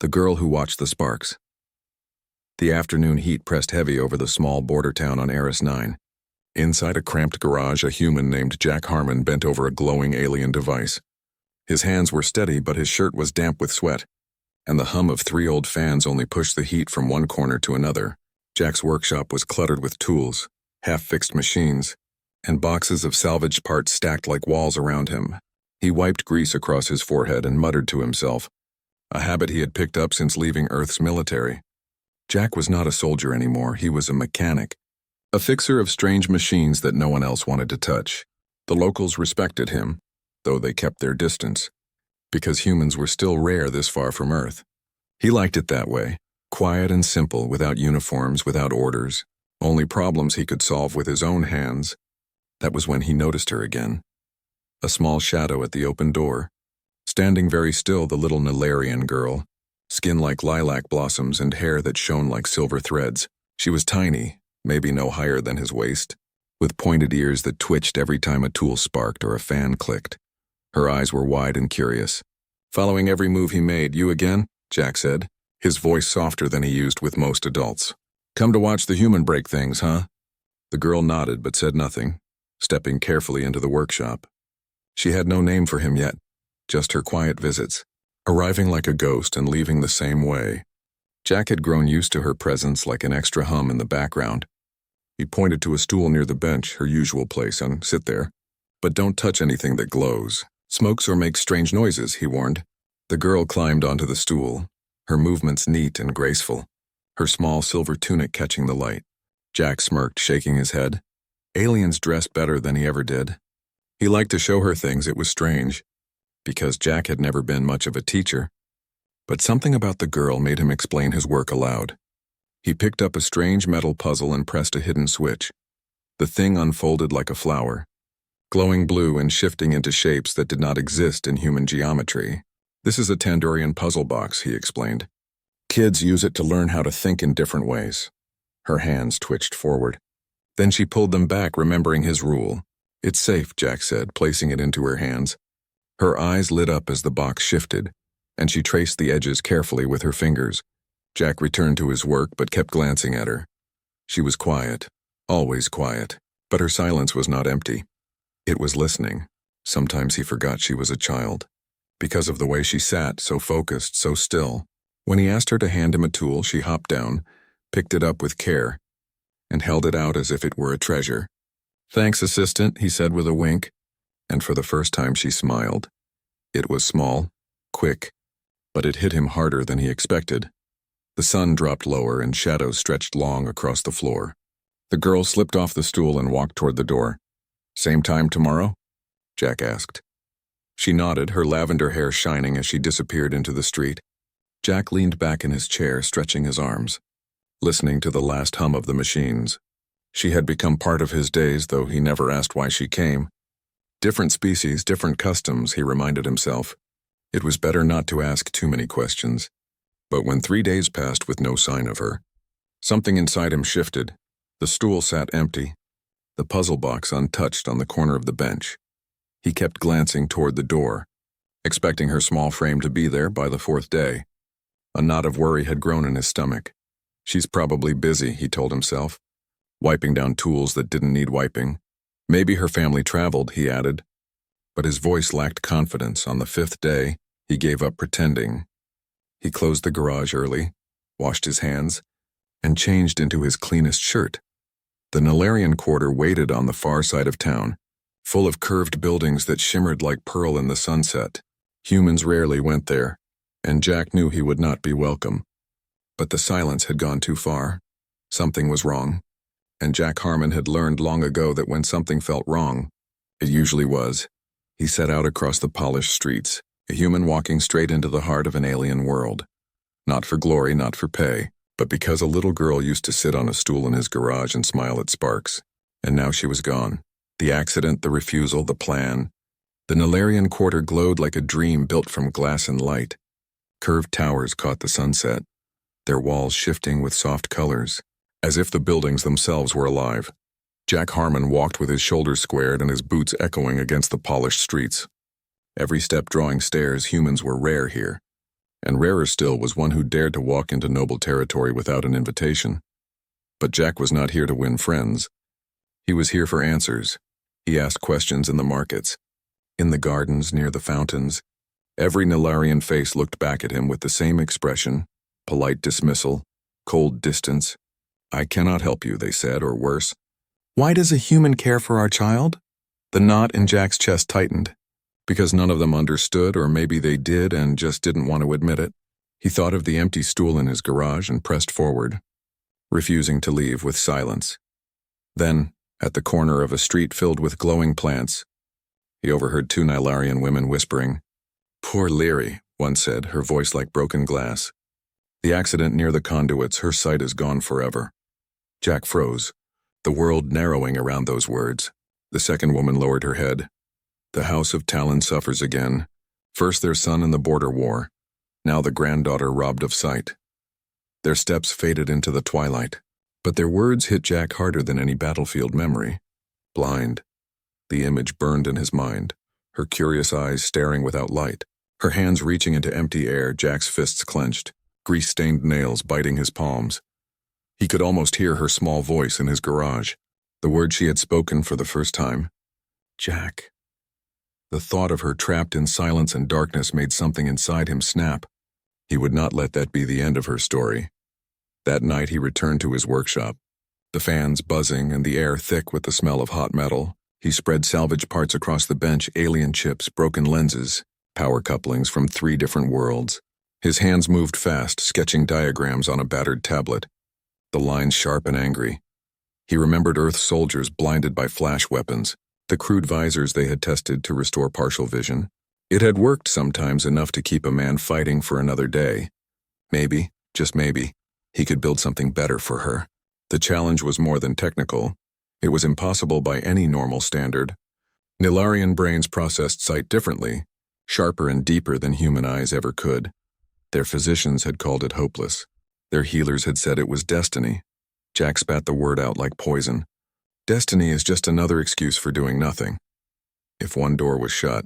The girl who watched the sparks. The afternoon heat pressed heavy over the small border town on Eris 9. Inside a cramped garage, a human named Jack Harmon bent over a glowing alien device. His hands were steady, but his shirt was damp with sweat, and the hum of 3 old fans only pushed the heat from one corner to another. Jack's workshop was cluttered with tools, half-fixed machines, and boxes of salvaged parts stacked like walls around him. He wiped grease across his forehead and muttered to himself, a habit he had picked up since leaving Earth's military. Jack was not a soldier anymore, he was a mechanic, a fixer of strange machines that no one else wanted to touch. The locals respected him, though they kept their distance, because humans were still rare this far from Earth. He liked it that way, quiet and simple, without uniforms, without orders, only problems he could solve with his own hands. That was when he noticed her again. A small shadow at the open door. Standing very still, the little Nilarian girl, skin like lilac blossoms and hair that shone like silver threads. She was tiny, maybe no higher than his waist, with pointed ears that twitched every time a tool sparked or a fan clicked. Her eyes were wide and curious. Following every move he made. "You again?" Jack said, his voice softer than he used with most adults. "Come to watch the human break things, huh?" The girl nodded but said nothing, stepping carefully into the workshop. She had no name for him yet, just her quiet visits, arriving like a ghost and leaving the same way. Jack had grown used to her presence like an extra hum in the background. He pointed to a stool near the bench, her usual place, and "Sit there. But don't touch anything that glows. Smokes or makes strange noises," he warned. The girl climbed onto the stool, her movements neat and graceful, her small silver tunic catching the light. Jack smirked, shaking his head. Aliens dressed better than he ever did. He liked to show her things. It was strange, because Jack had never been much of a teacher. But something about the girl made him explain his work aloud. He picked up a strange metal puzzle and pressed a hidden switch. The thing unfolded like a flower, glowing blue and shifting into shapes that did not exist in human geometry. "This is a Tandorian puzzle box," he explained. "Kids use it to learn how to think in different ways." Her hands twitched forward. Then she pulled them back, remembering his rule. "It's safe," Jack said, placing it into her hands. Her eyes lit up as the box shifted, and she traced the edges carefully with her fingers. Jack returned to his work but kept glancing at her. She was quiet, always quiet, but her silence was not empty. It was listening. Sometimes he forgot she was a child, because of the way she sat, so focused, so still. When he asked her to hand him a tool, she hopped down, picked it up with care, and held it out as if it were a treasure. "Thanks, assistant," he said with a wink, and for the first time she smiled. It was small, quick, but it hit him harder than he expected. The sun dropped lower and shadows stretched long across the floor. The girl slipped off the stool and walked toward the door. "Same time tomorrow?" Jack asked. She nodded, her lavender hair shining as she disappeared into the street. Jack leaned back in his chair, stretching his arms, listening to the last hum of the machines. She had become part of his days, though he never asked why she came. Different species, different customs, he reminded himself. It was better not to ask too many questions. But when 3 days passed with no sign of her, something inside him shifted. The stool sat empty, the puzzle box untouched on the corner of the bench. He kept glancing toward the door, expecting her small frame to be there by the 4th day. A knot of worry had grown in his stomach. She's probably busy, he told himself, wiping down tools that didn't need wiping. Maybe her family traveled, he added. But his voice lacked confidence. On the 5th day, he gave up pretending. He closed the garage early, washed his hands, and changed into his cleanest shirt. The Nilarian quarter waited on the far side of town, full of curved buildings that shimmered like pearl in the sunset. Humans rarely went there, and Jack knew he would not be welcome. But the silence had gone too far. Something was wrong, and Jack Harmon had learned long ago that when something felt wrong, it usually was. He set out across the polished streets, a human walking straight into the heart of an alien world. Not for glory, not for pay, but because a little girl used to sit on a stool in his garage and smile at sparks. And now she was gone. The accident, the refusal, the plan. The Nilarian quarter glowed like a dream built from glass and light. Curved towers caught the sunset, their walls shifting with soft colors, as if the buildings themselves were alive. Jack Harmon walked with his shoulders squared and his boots echoing against the polished streets. Every step drawing stares. Humans were rare here. and rarer still was one who dared to walk into noble territory without an invitation. But Jack was not here to win friends. He was here for answers. He asked questions in the markets, in the gardens near the fountains. Every Nilarian face looked back at him with the same expression, polite dismissal, cold distance. "I cannot help you," they said, or worse. "Why does a human care for our child?" The knot in Jack's chest tightened. Because none of them understood, or maybe they did and just didn't want to admit it. He thought of the empty stool in his garage and pressed forward, refusing to leave with silence. Then, at the corner of a street filled with glowing plants, he overheard two Nilarian women whispering. "Poor Liri," one said, her voice like broken glass. "The accident near the conduits, her sight is gone forever." Jack froze, the world narrowing around those words. The second woman lowered her head. "The House of Talon suffers again. First their son in the border war, now the granddaughter robbed of sight." Their steps faded into the twilight, but their words hit Jack harder than any battlefield memory. Blind. The image burned in his mind, her curious eyes staring without light, her hands reaching into empty air, Jack's fists clenched, grease-stained nails biting his palms. He could almost hear her small voice in his garage, the words she had spoken for the first time. Jack. The thought of her trapped in silence and darkness made something inside him snap. He would not let that be the end of her story. That night he returned to his workshop, the fans buzzing and the air thick with the smell of hot metal. He spread salvage parts across the bench, alien chips, broken lenses, power couplings from 3 different worlds. His hands moved fast, sketching diagrams on a battered tablet, the lines sharp and angry. He remembered Earth soldiers blinded by flash weapons, the crude visors they had tested to restore partial vision. It had worked sometimes enough to keep a man fighting for another day. Maybe, just maybe, he could build something better for her. The challenge was more than technical. It was impossible by any normal standard. Nilarian brains processed sight differently, sharper and deeper than human eyes ever could. Their physicians had called it hopeless. Their healers had said it was destiny. Jack spat the word out like poison. Destiny is just another excuse for doing nothing. If one door was shut,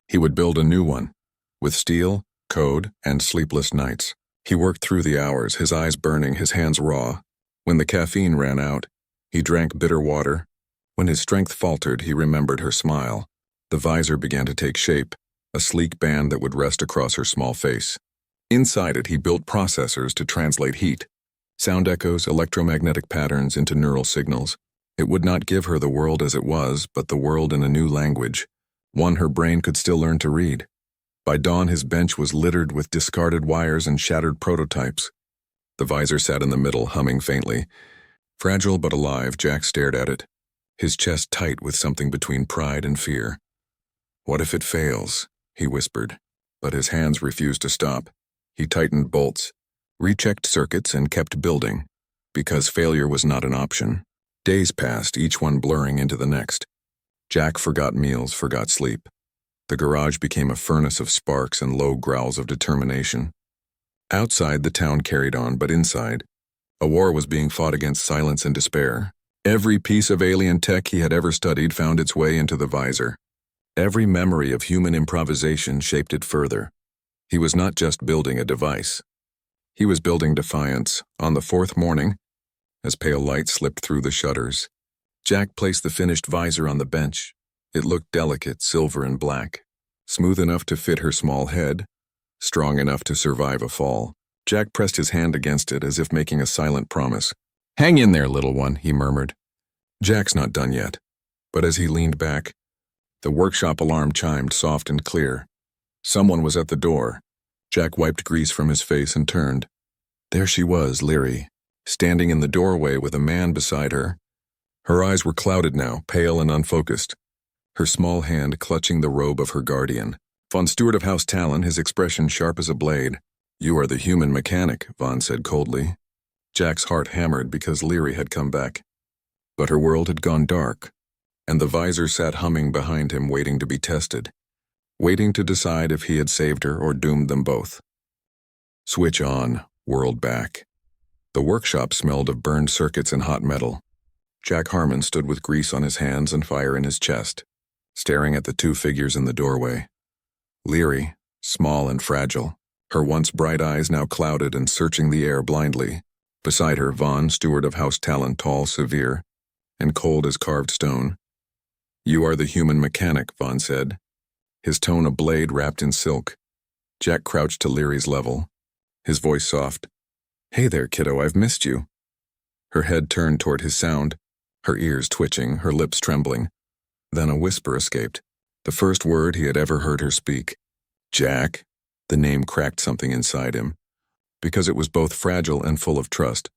he would build a new one, with steel, code, and sleepless nights. He worked through the hours, his eyes burning, his hands raw. When the caffeine ran out, he drank bitter water. When his strength faltered, he remembered her smile. The visor began to take shape, a sleek band that would rest across her small face. Inside it, he built processors to translate heat, sound echoes, electromagnetic patterns into neural signals. It would not give her the world as it was, but the world in a new language, one her brain could still learn to read. By dawn, his bench was littered with discarded wires and shattered prototypes. The visor sat in the middle, humming faintly. Fragile but alive, Jack stared at it, his chest tight with something between pride and fear. "What if it fails?" he whispered, but his hands refused to stop. He tightened bolts, rechecked circuits, and kept building, because failure was not an option. Days passed, each one blurring into the next. Jack forgot meals, forgot sleep. The garage became a furnace of sparks and low growls of determination. Outside, the town carried on, but inside, a war was being fought against silence and despair. Every piece of alien tech he had ever studied found its way into the visor. Every memory of human improvisation shaped it further. He was not just building a device. He was building defiance. On the 4th morning, as pale light slipped through the shutters, Jack placed the finished visor on the bench. It looked delicate, silver and black, smooth enough to fit her small head, strong enough to survive a fall. Jack pressed his hand against it as if making a silent promise. "Hang in there, little one," he murmured. Jack's not done yet. But as he leaned back, the workshop alarm chimed soft and clear. Someone was at the door. Jack wiped grease from his face and turned. There she was, Liri, standing in the doorway with a man beside her. Her eyes were clouded now, pale and unfocused, her small hand clutching the robe of her guardian. Von Stewart of House Talon, his expression sharp as a blade. "You are the human mechanic," Von said coldly. Jack's heart hammered because Liri had come back. But her world had gone dark, and the visor sat humming behind him, waiting to be tested, waiting to decide if he had saved her or doomed them both. Switch on, world back. The workshop smelled of burned circuits and hot metal. Jack Harmon stood with grease on his hands and fire in his chest, staring at the two figures in the doorway. Liri, small and fragile, her once bright eyes now clouded and searching the air blindly. Beside her, Vaughn, steward of House Talon, tall, severe, and cold as carved stone. "You are the human mechanic," Vaughn said, his tone a blade wrapped in silk. Jack crouched to Liri's level, his voice soft. "Hey there, kiddo, I've missed you." Her head turned toward his sound, her ears twitching, her lips trembling. Then a whisper escaped, the first word he had ever heard her speak. "Jack." The name cracked something inside him, because it was both fragile and full of trust.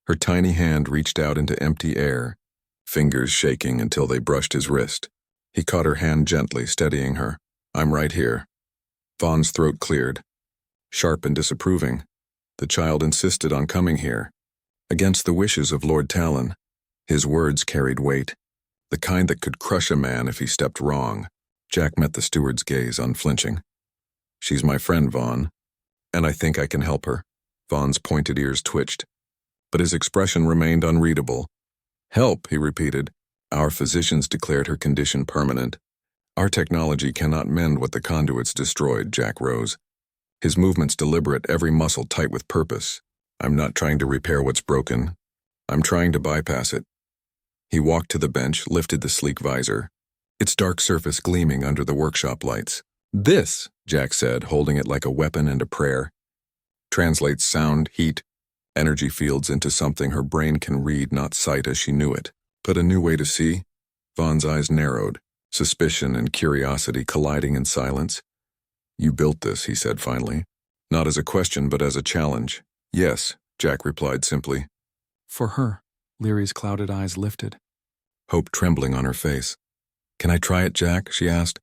Her tiny hand reached out into empty air, fingers shaking until they brushed his wrist. He caught her hand gently, steadying her. "I'm right here." Vaughn's throat cleared, sharp and disapproving. The child insisted on coming here, against the wishes of Lord Talon. His words carried weight, the kind that could crush a man if he stepped wrong. Jack met the steward's gaze, unflinching. "She's my friend, Vaughn, and I think I can help her." Vaughn's pointed ears twitched, but his expression remained unreadable. "Help," he repeated. "Our physicians declared her condition permanent. Our technology cannot mend what the conduits destroyed." Jack rose, his movements deliberate, every muscle tight with purpose. "I'm not trying to repair what's broken. I'm trying to bypass it." He walked to the bench, lifted the sleek visor, its dark surface gleaming under the workshop lights. "This," Jack said, holding it like a weapon and a prayer, "translates sound, heat, energy fields into something her brain can read, not sight as she knew it. But a new way to see?" Vaughn's eyes narrowed, suspicion and curiosity colliding in silence. "You built this," he said finally, not as a question but as a challenge. "Yes," Jack replied simply. "For her." Liri's clouded eyes lifted, hope trembling on her face. "Can I try it, Jack?" she asked,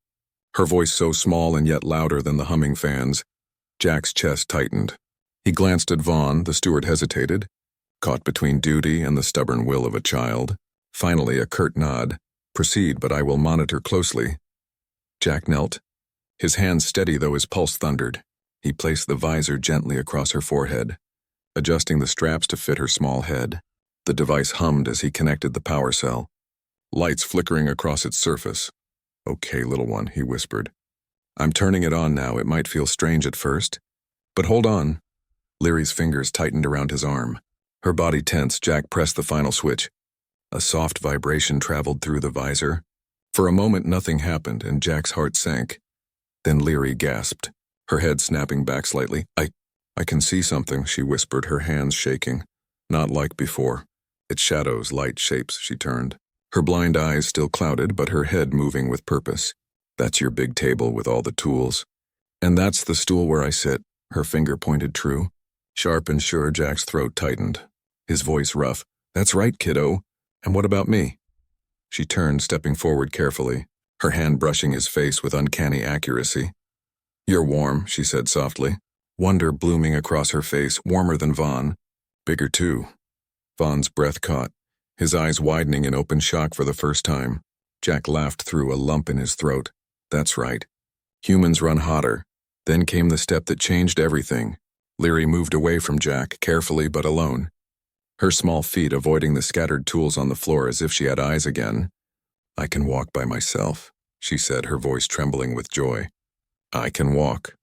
her voice so small and yet louder than the humming fans. Jack's chest tightened. He glanced at Vaughn. The steward hesitated, caught between duty and the stubborn will of a child. Finally, a curt nod. "Proceed, but I will monitor closely." Jack knelt, his hands steady though his pulse thundered. He placed the visor gently across her forehead, adjusting the straps to fit her small head. The device hummed as he connected the power cell, lights flickering across its surface. "Okay, little one," he whispered. "I'm turning it on now. It might feel strange at first, but hold on." Liri's fingers tightened around his arm. Her body tense, Jack pressed the final switch. A soft vibration traveled through the visor. For a moment nothing happened, and Jack's heart sank. Then Liri gasped, her head snapping back slightly. I can see something," she whispered, her hands shaking. "Not like before. It's shadows, light, shapes." She turned, her blind eyes still clouded, but her head moving with purpose. "That's your big table with all the tools. And that's the stool where I sit." Her finger pointed true, sharp and sure. Jack's throat tightened, his voice rough. "That's right, kiddo. And what about me?" She turned, stepping forward carefully, her hand brushing his face with uncanny accuracy. "You're warm," she said softly, wonder blooming across her face, warmer than Vaughn. "Bigger too." Vaughn's breath caught, his eyes widening in open shock for the first time. Jack laughed through a lump in his throat. "That's right. Humans run hotter." Then came the step that changed everything. Liri moved away from Jack, carefully but alone, her small feet avoiding the scattered tools on the floor as if she had eyes again. "I can walk by myself," she said, her voice trembling with joy. "I can walk."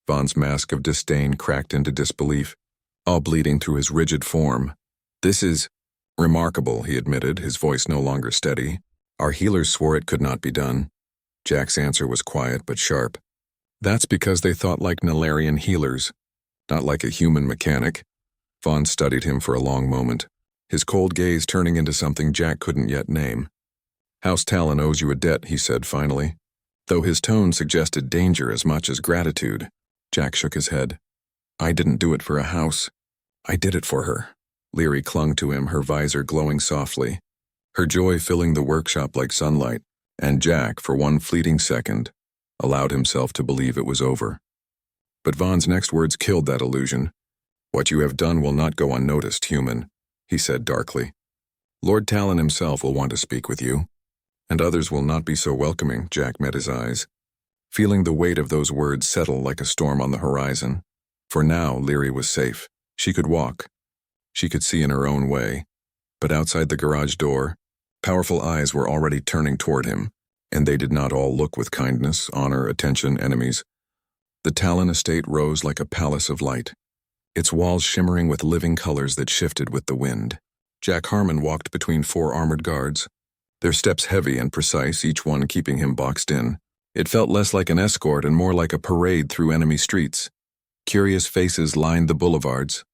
Vaughn's mask of disdain cracked into disbelief, all bleeding through his rigid form. "This is remarkable," he admitted, his voice no longer steady. "Our healers swore it could not be done." Jack's answer was quiet but sharp. "That's because they thought like Nilarian healers, not like a human mechanic." Vaughn studied him for a long moment, his cold gaze turning into something Jack couldn't yet name. "House Talon owes you a debt," he said finally, though his tone suggested danger as much as gratitude. Jack shook his head. "I didn't do it for a house. I did it for her." Liri clung to him, her visor glowing softly, her joy filling the workshop like sunlight, and Jack, for one fleeting second, allowed himself to believe it was over. But Vaughn's next words killed that illusion. "What you have done will not go unnoticed, human," he said darkly. "Lord Talon himself will want to speak with you, and others will not be so welcoming." Jack met his eyes, feeling the weight of those words settle like a storm on the horizon. For now, Liri was safe. She could walk. She could see in her own way. But outside the garage door, powerful eyes were already turning toward him, and they did not all look with kindness, honor, attention, enemies. The Talon estate rose like a palace of light, its walls shimmering with living colors that shifted with the wind. Jack Harmon walked between 4 armored guards, their steps heavy and precise, each one keeping him boxed in. It felt less like an escort and more like a parade through enemy streets. Curious faces lined the boulevards.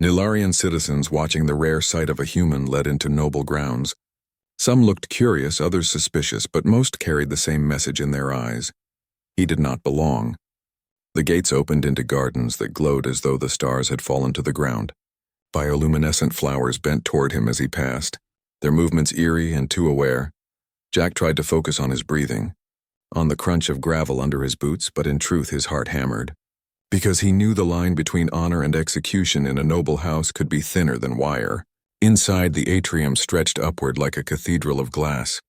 Nilarian citizens watching the rare sight of a human led into noble grounds. Some looked curious, others suspicious, but most carried the same message in their eyes. He did not belong. The gates opened into gardens that glowed as though the stars had fallen to the ground. Bioluminescent flowers bent toward him as he passed, their movements eerie and too aware. Jack tried to focus on his breathing, on the crunch of gravel under his boots, but in truth his heart hammered. Because he knew the line between honor and execution in a noble house could be thinner than wire. Inside, the atrium stretched upward like a cathedral of glass.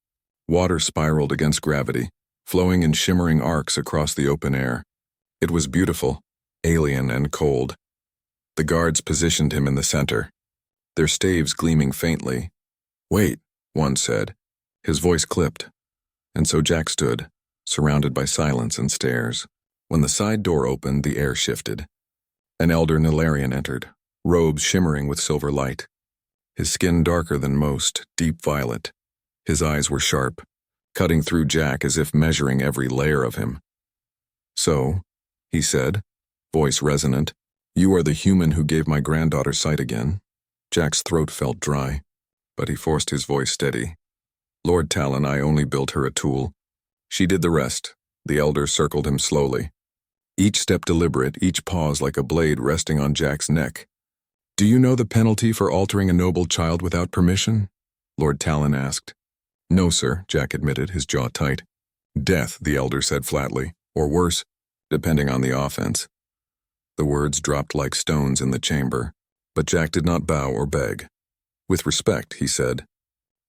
Water spiraled against gravity, flowing in shimmering arcs across the open air. It was beautiful, alien and cold. The guards positioned him in the center, their staves gleaming faintly. "Wait," one said. His voice clipped, and so Jack stood, surrounded by silence and stares. When the side door opened, the air shifted. An elder Nilarian entered, robes shimmering with silver light. His skin darker than most, deep violet. His eyes were sharp, cutting through Jack as if measuring every layer of him. "So," he said, voice resonant, "you are the human who gave my granddaughter sight again." Jack's throat felt dry, but he forced his voice steady. "Lord Talon, I only built her a tool. She did the rest." The elder circled him slowly, each step deliberate, each pause like a blade resting on Jack's neck. "Do you know the penalty for altering a noble child without permission?" Lord Talon asked. "No, sir," Jack admitted, his jaw tight. "Death," the elder said flatly, "or worse, depending on the offense." The words dropped like stones in the chamber, but Jack did not bow or beg. "With respect," he said,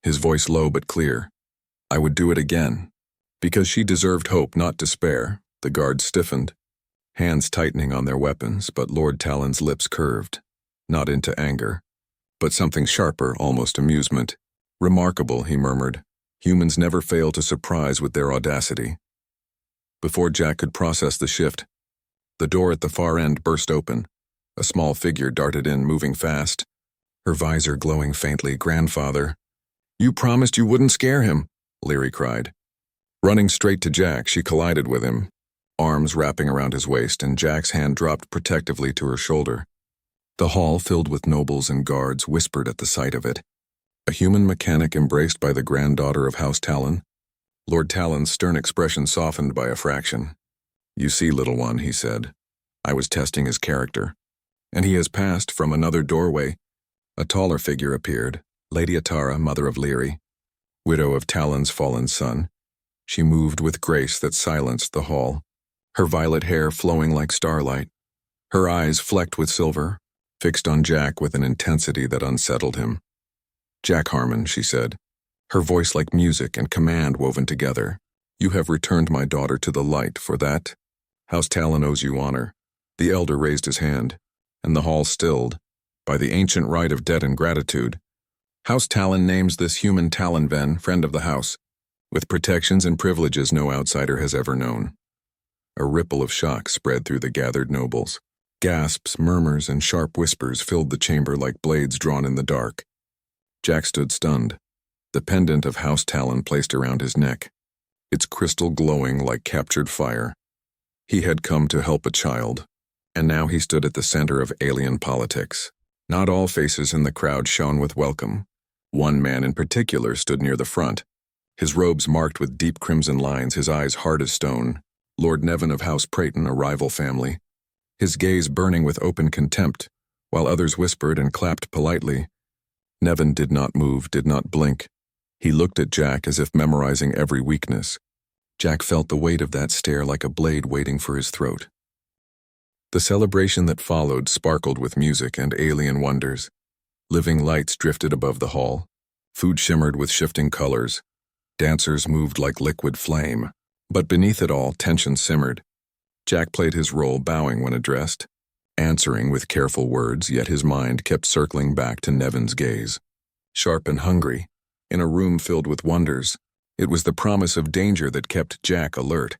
his voice low but clear, "I would do it again." Because she deserved hope, not despair. The guards stiffened, hands tightening on their weapons, but Lord Talon's lips curved, not into anger, but something sharper, almost amusement. "Remarkable," he murmured. "Humans never fail to surprise with their audacity." Before Jack could process the shift, the door at the far end burst open. A small figure darted in, moving fast, her visor glowing faintly. "Grandfather." "You promised you wouldn't scare him," Liri cried. Running straight to Jack, she collided with him, arms wrapping around his waist, and Jack's hand dropped protectively to her shoulder. The hall, filled with nobles and guards, whispered at the sight of it. A human mechanic embraced by the granddaughter of House Talon? Lord Talon's stern expression softened by a fraction. "You see, little one," he said, "I was testing his character." And he has passed. From another doorway, a taller figure appeared, Lady Atara, mother of Liri, widow of Talon's fallen son. She moved with grace that silenced the hall, her violet hair flowing like starlight, her eyes flecked with silver, fixed on Jack with an intensity that unsettled him. "Jack Harmon," she said, her voice like music and command woven together. "You have returned my daughter to the light. For that, House Talon owes you honor." The elder raised his hand, and the hall stilled, by the ancient right of debt and gratitude. "House Talon names this human Talon friend of the house, with protections and privileges no outsider has ever known." A ripple of shock spread through the gathered nobles. Gasps, murmurs, and sharp whispers filled the chamber like blades drawn in the dark. Jack stood stunned, the pendant of House Talon placed around his neck, its crystal glowing like captured fire. He had come to help a child, and now he stood at the center of alien politics. Not all faces in the crowd shone with welcome. One man in particular stood near the front, his robes marked with deep crimson lines, his eyes hard as stone. Lord Nevin of House Prayton, a rival family, his gaze burning with open contempt, while others whispered and clapped politely. Nevin did not move, did not blink. He looked at Jack as if memorizing every weakness. Jack felt the weight of that stare like a blade waiting for his throat. The celebration that followed sparkled with music and alien wonders. Living lights drifted above the hall. Food shimmered with shifting colors. Dancers moved like liquid flame. But beneath it all, tension simmered. Jack played his role, bowing when addressed, answering with careful words, yet his mind kept circling back to Nevin's gaze. Sharp and hungry, in a room filled with wonders, it was the promise of danger that kept Jack alert.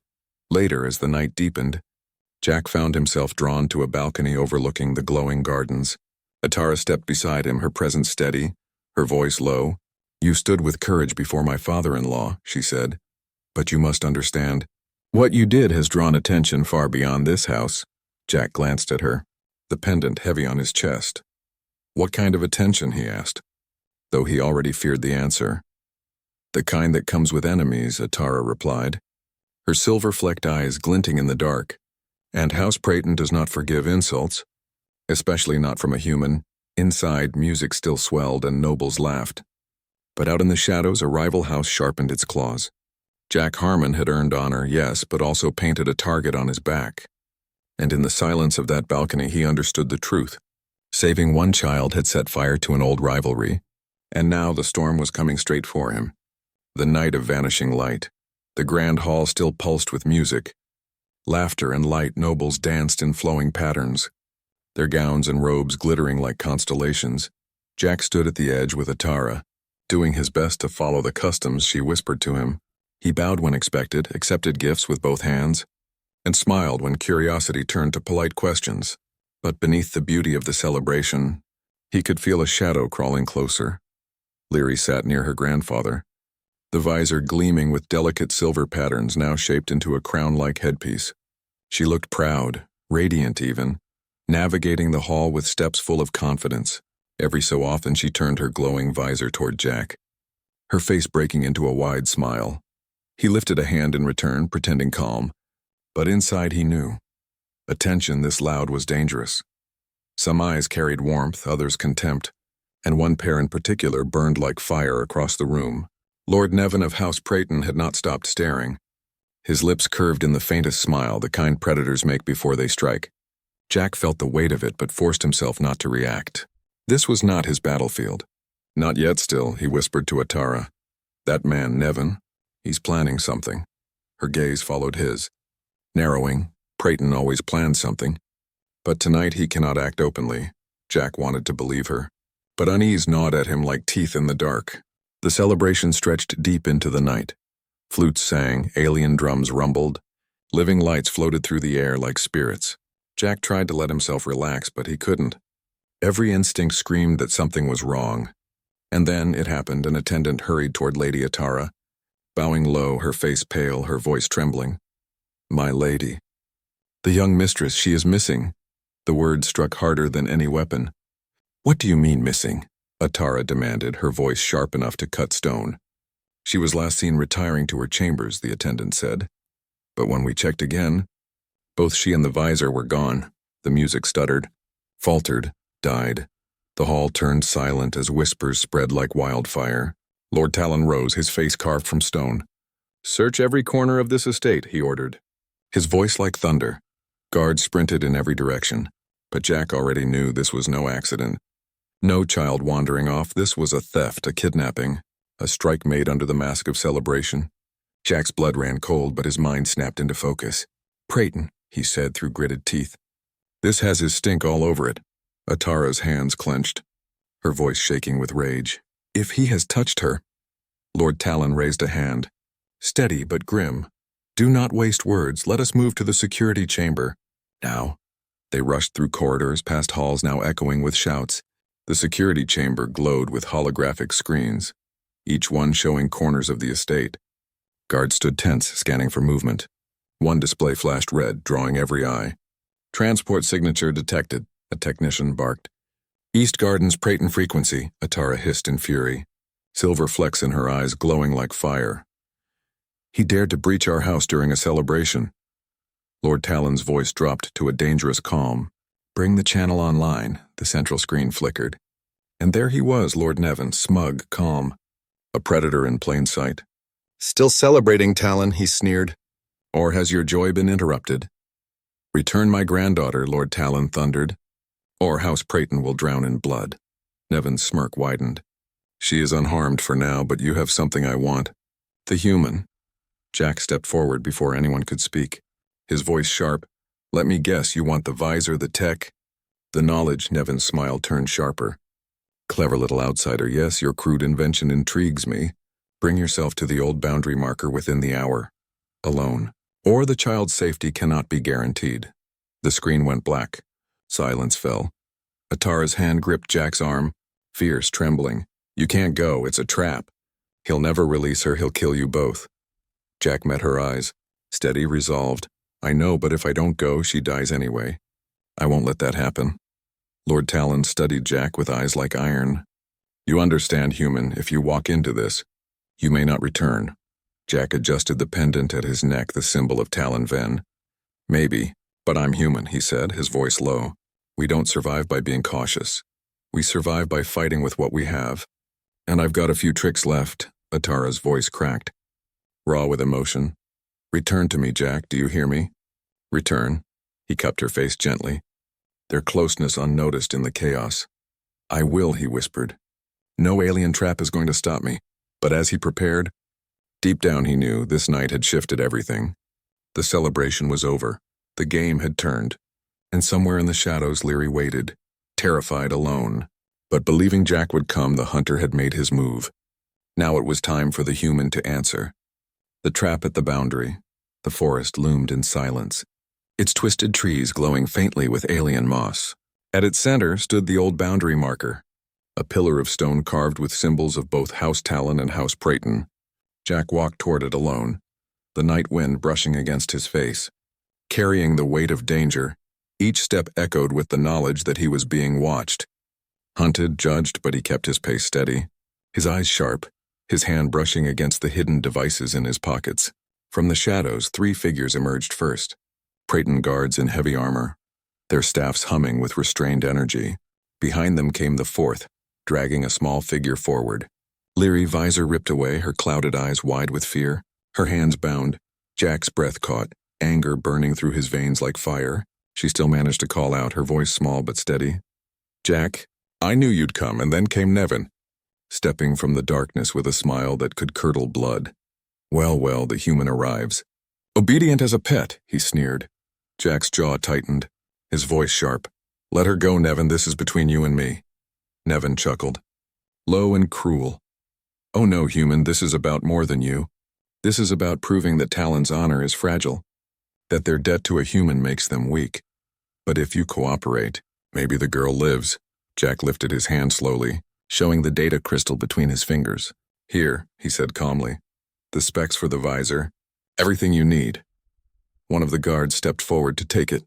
Later, as the night deepened, Jack found himself drawn to a balcony overlooking the glowing gardens. Atara stepped beside him, her presence steady, her voice low. "You stood with courage before my father-in-law," she said. "But you must understand. What you did has drawn attention far beyond this house." Jack glanced at her, the pendant heavy on his chest. "What kind of attention?" he asked, though he already feared the answer. "The kind that comes with enemies," Atara replied, her silver-flecked eyes glinting in the dark. "And House Prayton does not forgive insults, especially not from a human." Inside, music still swelled and nobles laughed. But out in the shadows, a rival house sharpened its claws. Jack Harmon had earned honor, yes, but also painted a target on his back. And in the silence of that balcony, he understood the truth. Saving one child had set fire to an old rivalry, and now the storm was coming straight for him. The night of vanishing light. The grand hall still pulsed with music. Laughter and light, nobles danced in flowing patterns, their gowns and robes glittering like constellations. Jack stood at the edge with Atara, doing his best to follow the customs she whispered to him. He bowed when expected, accepted gifts with both hands, and smiled when curiosity turned to polite questions. But beneath the beauty of the celebration, he could feel a shadow crawling closer. Liri sat near her grandfather, the visor gleaming with delicate silver patterns now shaped into a crown-like headpiece. She looked proud, radiant even, navigating the hall with steps full of confidence. Every so often she turned her glowing visor toward Jack, her face breaking into a wide smile. He lifted a hand in return, pretending calm, but inside he knew. Attention this loud was dangerous. Some eyes carried warmth, others contempt, and one pair in particular burned like fire across the room. Lord Nevin of House Prayton had not stopped staring. His lips curved in the faintest smile, the kind predators make before they strike. Jack felt the weight of it but forced himself not to react. This was not his battlefield. "Not yet still," he whispered to Atara. "That man, Nevin, he's planning something." Her gaze followed his. Narrowing, Prayton always planned something. But tonight he cannot act openly. Jack wanted to believe her. But unease gnawed at him like teeth in the dark. The celebration stretched deep into the night. Flutes sang, alien drums rumbled, living lights floated through the air like spirits. Jack tried to let himself relax, but he couldn't. Every instinct screamed that something was wrong. And then it happened. An attendant hurried toward Lady Atara, bowing low, her face pale, her voice trembling. "My lady. The young mistress, she is missing." The word struck harder than any weapon. "What do you mean missing?" Atara demanded, her voice sharp enough to cut stone. "She was last seen retiring to her chambers," the attendant said. "But when we checked again, both she and the visor were gone." The music stuttered, faltered, died. The hall turned silent as whispers spread like wildfire. Lord Talon rose, his face carved from stone. "Search every corner of this estate," he ordered, his voice like thunder. Guards sprinted in every direction, but Jack already knew this was no accident. No child wandering off. This was a theft, a kidnapping, a strike made under the mask of celebration. Jack's blood ran cold, but his mind snapped into focus. "Prayton," he said through gritted teeth. "This has his stink all over it." Atara's hands clenched, her voice shaking with rage. "If he has touched her—" Lord Talon raised a hand, steady but grim. "Do not waste words. Let us move to the security chamber. Now." They rushed through corridors, past halls now echoing with shouts. The security chamber glowed with holographic screens, each one showing corners of the estate. Guards stood tense, scanning for movement. One display flashed red, drawing every eye. "Transport signature detected," a technician barked. "East Gardens Prayton frequency," Atara hissed in fury, silver flecks in her eyes glowing like fire. "He dared to breach our house during a celebration." Lord Talon's voice dropped to a dangerous calm. "Bring the channel online," the central screen flickered. And there he was, Lord Nevin, smug, calm, a predator in plain sight. "Still celebrating, Talon," he sneered. "Or has your joy been interrupted?" "Return my granddaughter," Lord Talon thundered, "or House Prayton will drown in blood." Nevin's smirk widened. "She is unharmed for now, but you have something I want. The human." Jack stepped forward before anyone could speak, his voice sharp. "Let me guess, you want the visor, the tech?" "The knowledge," Nevin's smile turned sharper. "Clever little outsider, yes, your crude invention intrigues me. Bring yourself to the old boundary marker within the hour. Alone. Or the child's safety cannot be guaranteed." The screen went black. Silence fell. Atara's hand gripped Jack's arm, fierce, trembling. You can't go, it's a trap. He'll never release her, he'll kill you both. Jack met her eyes, steady, resolved. I know, but if I don't go, she dies anyway. I won't let that happen. Lord Talon studied Jack with eyes like iron. You understand, human, if you walk into this, you may not return. Jack adjusted the pendant at his neck, the symbol of Talon Ven. Maybe, but I'm human, he said, his voice low. We don't survive by being cautious. We survive by fighting with what we have. And I've got a few tricks left, Atara's voice cracked, raw with emotion. Return to me, Jack, do you hear me? Return. He cupped her face gently, their closeness unnoticed in the chaos. I will, he whispered. No alien trap is going to stop me. But as he prepared, deep down he knew this night had shifted everything. The celebration was over. The game had turned. And somewhere in the shadows Liri waited, terrified, alone. But believing Jack would come, the hunter had made his move. Now it was time for the human to answer. The trap at the boundary. The forest loomed in silence, its twisted trees glowing faintly with alien moss. At its center stood the old boundary marker, a pillar of stone carved with symbols of both House Talon and House Prayton. Jack walked toward it alone, the night wind brushing against his face. Carrying the weight of danger, each step echoed with the knowledge that he was being watched. Hunted, judged, but he kept his pace steady, his eyes sharp, his hand brushing against the hidden devices in his pockets. From the shadows, 3 figures emerged first. Prayton guards in heavy armor, their staffs humming with restrained energy. Behind them came the 4th, dragging a small figure forward. Liri, visor ripped away, her clouded eyes wide with fear, her hands bound. Jack's breath caught, anger burning through his veins like fire. She still managed to call out, her voice small but steady. Jack, I knew you'd come, and then came Nevin, stepping from the darkness with a smile that could curdle blood. Well, the human arrives. Obedient as a pet, he sneered. Jack's jaw tightened, his voice sharp. Let her go, Nevin, this is between you and me. Nevin chuckled. Low and cruel. Oh no, human, this is about more than you. This is about proving that Talon's honor is fragile, that their debt to a human makes them weak. But if you cooperate, maybe the girl lives. Jack lifted his hand slowly, showing the data crystal between his fingers. Here, he said calmly. The specs for the visor. Everything you need. One of the guards stepped forward to take it.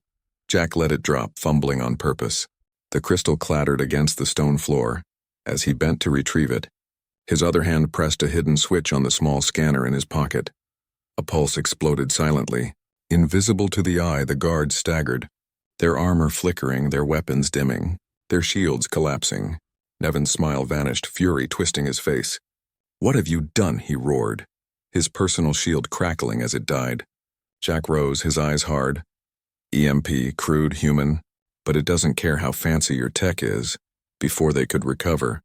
Jack let it drop, fumbling on purpose. The crystal clattered against the stone floor. As he bent to retrieve it, his other hand pressed a hidden switch on the small scanner in his pocket. A pulse exploded silently. Invisible to the eye, the guards staggered, their armor flickering, their weapons dimming, their shields collapsing. Nevin's smile vanished, fury twisting his face. What have you done? He roared, his personal shield crackling as it died. Jack rose, his eyes hard. EMP, crude, human, but it doesn't care how fancy your tech is. Before they could recover,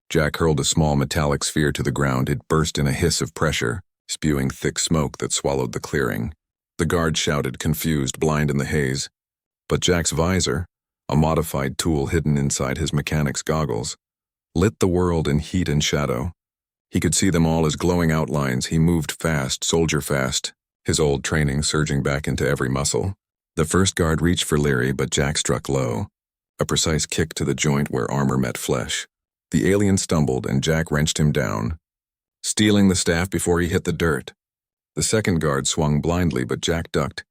Jack hurled a small metallic sphere to the ground. It burst in a hiss of pressure, spewing thick smoke that swallowed the clearing. The guard shouted, confused, blind in the haze. But Jack's visor, a modified tool hidden inside his mechanic's goggles, lit the world in heat and shadow. He could see them all as glowing outlines. He moved fast, soldier fast, his old training surging back into every muscle. The first guard reached for Liri, but Jack struck low, a precise kick to the joint where armor met flesh. The alien stumbled, and Jack wrenched him down, stealing the staff before he hit the dirt. The second guard swung blindly, but Jack ducked,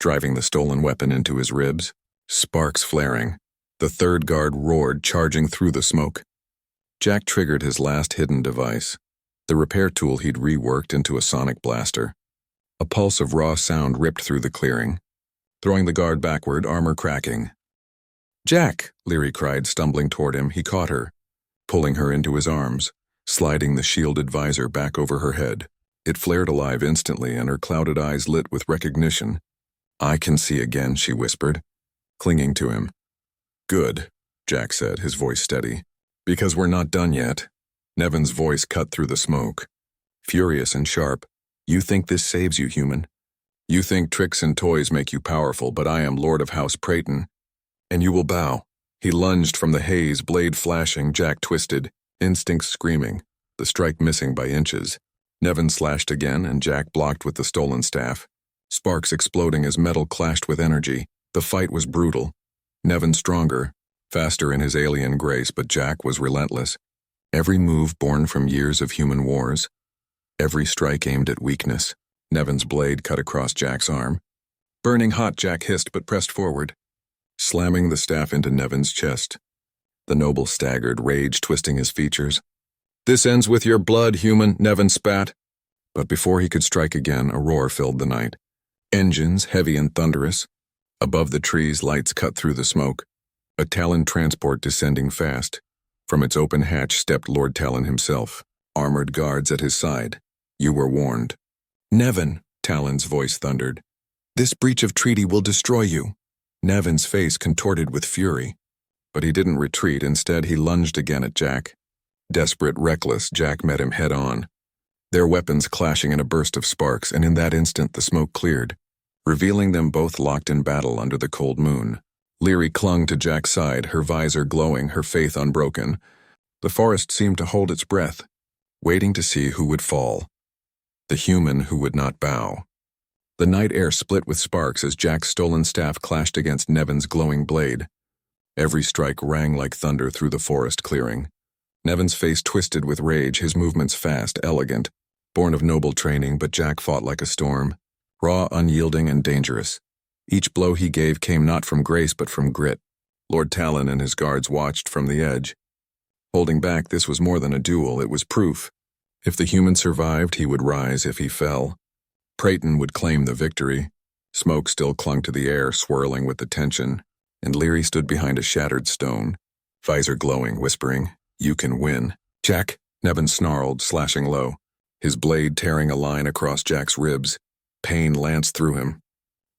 driving the stolen weapon into his ribs, sparks flaring. The third guard roared, charging through the smoke. Jack triggered his last hidden device, the repair tool he'd reworked into a sonic blaster. A pulse of raw sound ripped through the clearing, throwing the guard backward, armor cracking. Jack, Liri cried, stumbling toward him. He caught her, pulling her into his arms, sliding the shielded visor back over her head. It flared alive instantly, and her clouded eyes lit with recognition. I can see again, she whispered, clinging to him. Good, Jack said, his voice steady. Because we're not done yet. Nevin's voice cut through the smoke, furious and sharp. You think this saves you, human? You think tricks and toys make you powerful, but I am Lord of House Prayton, and you will bow. He lunged from the haze, blade flashing. Jack twisted, instincts screaming, the strike missing by inches. Nevin slashed again, and Jack blocked with the stolen staff, sparks exploding as metal clashed with energy. The fight was brutal. Nevin stronger, faster in his alien grace, but Jack was relentless. Every move born from years of human wars. Every strike aimed at weakness. Nevin's blade cut across Jack's arm. Burning hot, Jack hissed but pressed forward, slamming the staff into Nevin's chest. The noble staggered, rage twisting his features. "This ends with your blood, human," Nevin spat. But before he could strike again, a roar filled the night. Engines, heavy and thunderous. Above the trees, lights cut through the smoke. A Talon transport descending fast. From its open hatch stepped Lord Talon himself, armored guards at his side. "You were warned." "Nevin," Talon's voice thundered. "This breach of treaty will destroy you." Nevin's face contorted with fury. But he didn't retreat. Instead, he lunged again at Jack. Desperate, reckless, Jack met him head on. Their weapons clashing in a burst of sparks, and in that instant the smoke cleared, revealing them both locked in battle under the cold moon. Liri clung to Jack's side, her visor glowing, her faith unbroken. The forest seemed to hold its breath, waiting to see who would fall. The human who would not bow. The night air split with sparks as Jack's stolen staff clashed against Nevin's glowing blade. Every strike rang like thunder through the forest clearing. Nevin's face twisted with rage, his movements fast, elegant, born of noble training, but Jack fought like a storm, raw, unyielding, and dangerous. Each blow he gave came not from grace but from grit. Lord Talon and his guards watched from the edge. Holding back, this was more than a duel, it was proof. If the human survived, he would rise. If he fell, Prayton would claim the victory. Smoke still clung to the air, swirling with the tension, and Liri stood behind a shattered stone, visor glowing, whispering, "You can win." "Jack," Nevin snarled, slashing low, his blade tearing a line across Jack's ribs. Pain lanced through him.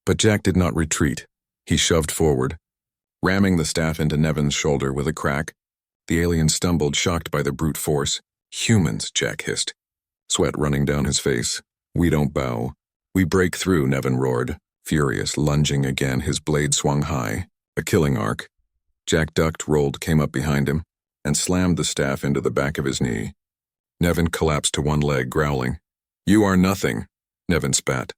But Jack did not retreat. He shoved forward, ramming the staff into Nevin's shoulder with a crack. The alien stumbled, shocked by the brute force. "Humans," Jack hissed, sweat running down his face. "We don't bow. We break through," Nevin roared, furious, lunging again, his blade swung high, a killing arc. Jack ducked, rolled, came up behind him, and slammed the staff into the back of his knee. Nevin collapsed to one leg, growling. "You are nothing," Nevin spat,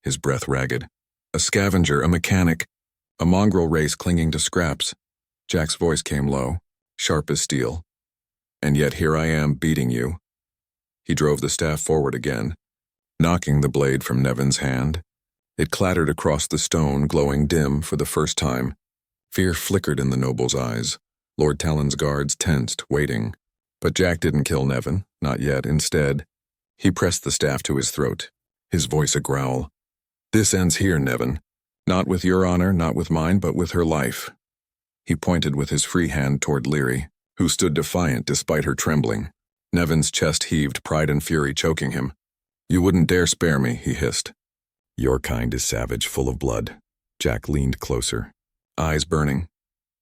his breath ragged. "A scavenger, a mechanic, a mongrel race clinging to scraps." Jack's voice came low, sharp as steel. "And yet here I am, beating you." He drove the staff forward again, knocking the blade from Nevin's hand. It clattered across the stone, glowing dim for the first time. Fear flickered in the noble's eyes. Lord Talon's guards tensed, waiting. But Jack didn't kill Nevin, not yet. Instead, he pressed the staff to his throat, his voice a growl. "This ends here, Nevin. Not with your honor, not with mine, but with her life." He pointed with his free hand toward Liri, who stood defiant despite her trembling. Nevin's chest heaved, pride and fury choking him. "You wouldn't dare spare me," he hissed. "Your kind is savage, full of blood." Jack leaned closer, eyes burning.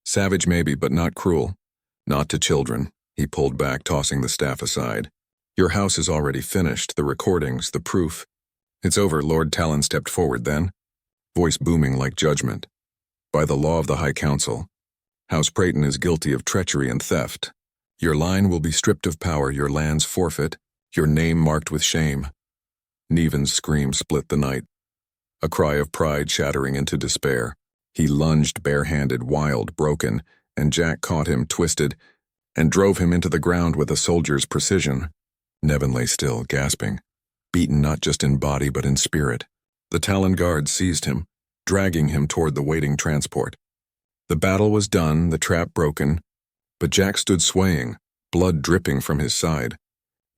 "Savage maybe, but not cruel. Not to children." He pulled back, tossing the staff aside. "Your house is already finished, the recordings, the proof. It's over." Lord Talon stepped forward then, voice booming like judgment. "By the law of the High Council, House Prayton is guilty of treachery and theft. Your line will be stripped of power, your lands forfeit, your name marked with shame." Nevin's scream split the night, a cry of pride shattering into despair. He lunged barehanded, wild, broken, and Jack caught him, twisted, and drove him into the ground with a soldier's precision. Nevin lay still, gasping, beaten not just in body but in spirit. The Talon guards seized him, dragging him toward the waiting transport. The battle was done, the trap broken, but Jack stood swaying, blood dripping from his side.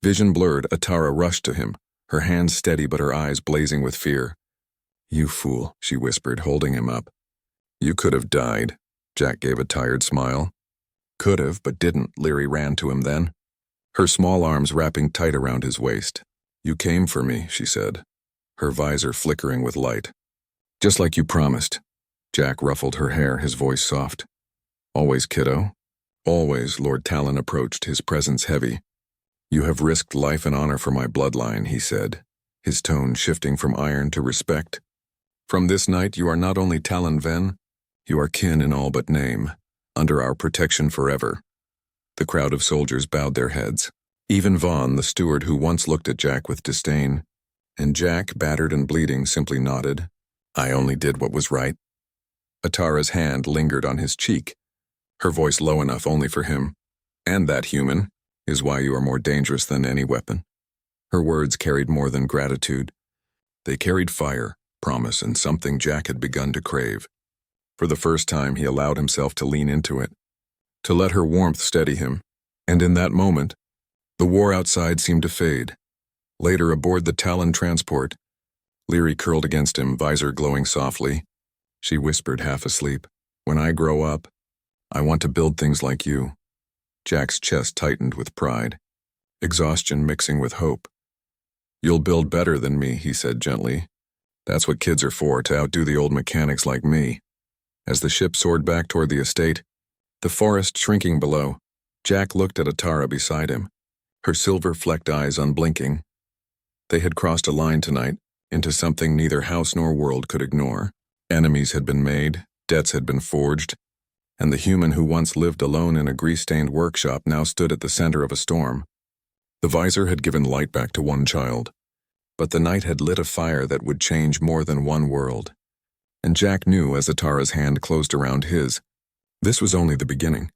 Vision blurred, Atara rushed to him, her hands steady but her eyes blazing with fear. "You fool," she whispered, holding him up. "You could have died." Jack gave a tired smile. "Could have, but didn't." Liri ran to him then, her small arms wrapping tight around his waist. "You came for me," she said, her visor flickering with light. "Just like you promised." Jack ruffled her hair, his voice soft. "Always, kiddo." "Always." Lord Talon approached, his presence heavy. "You have risked life and honor for my bloodline," he said, his tone shifting from iron to respect. "From this night you are not only Talon Ven, you are kin in all but name, under our protection forever." The crowd of soldiers bowed their heads. Even Vaughn, the steward who once looked at Jack with disdain, and Jack, battered and bleeding, simply nodded. "I only did what was right." Atara's hand lingered on his cheek, her voice low enough only for him. "And that human is why you are more dangerous than any weapon." Her words carried more than gratitude. They carried fire, promise, and something Jack had begun to crave. For the first time, he allowed himself to lean into it, to let her warmth steady him. And in that moment, the war outside seemed to fade. Later, aboard the Talon transport, Liri curled against him, visor glowing softly. She whispered, half asleep, "When I grow up, I want to build things like you." Jack's chest tightened with pride, exhaustion mixing with hope. "You'll build better than me," he said gently. "That's what kids are for, to outdo the old mechanics like me." As the ship soared back toward the estate, the forest shrinking below, Jack looked at Atara beside him, her silver-flecked eyes unblinking. They had crossed a line tonight, into something neither house nor world could ignore. Enemies had been made, debts had been forged, and the human who once lived alone in a grease-stained workshop now stood at the center of a storm. The visor had given light back to one child, but the night had lit a fire that would change more than one world. And Jack knew as Atara's hand closed around his, this was only the beginning.